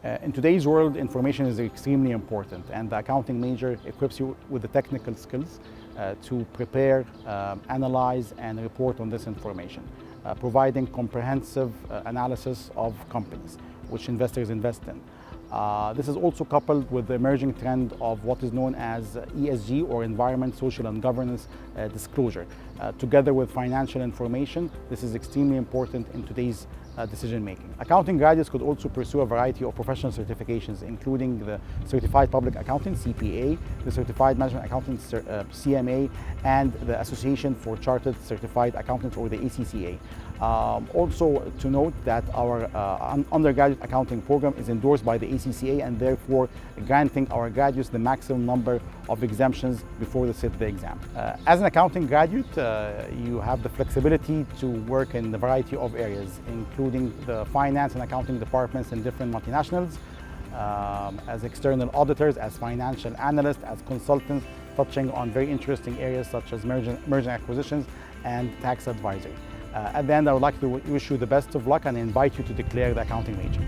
In today's world, information is extremely important, and the accounting major equips you with the technical skills to prepare, analyze, and report on this information, providing comprehensive analysis of companies which investors invest in. This is also coupled with the emerging trend of what is known as ESG, or environment, social, and governance disclosure. Together with financial information, this is extremely important in today's decision making. Accounting graduates could also pursue a variety of professional certifications, including the Certified Public Accountant (CPA), the Certified Management Accountant (CMA), and the Association for Chartered Certified Accountants, or the ACCA. Also to note that our undergraduate accounting program is endorsed by the ACCA, and therefore granting our graduates the maximum number of exemptions before they sit the exam. As an accounting graduate, you have the flexibility to work in a variety of areas, including the finance and accounting departments in different multinationals, as external auditors, as financial analysts, as consultants, touching on very interesting areas such as merger and acquisitions and tax advisory. At the end, I would like to wish you the best of luck and invite you to declare the accounting major.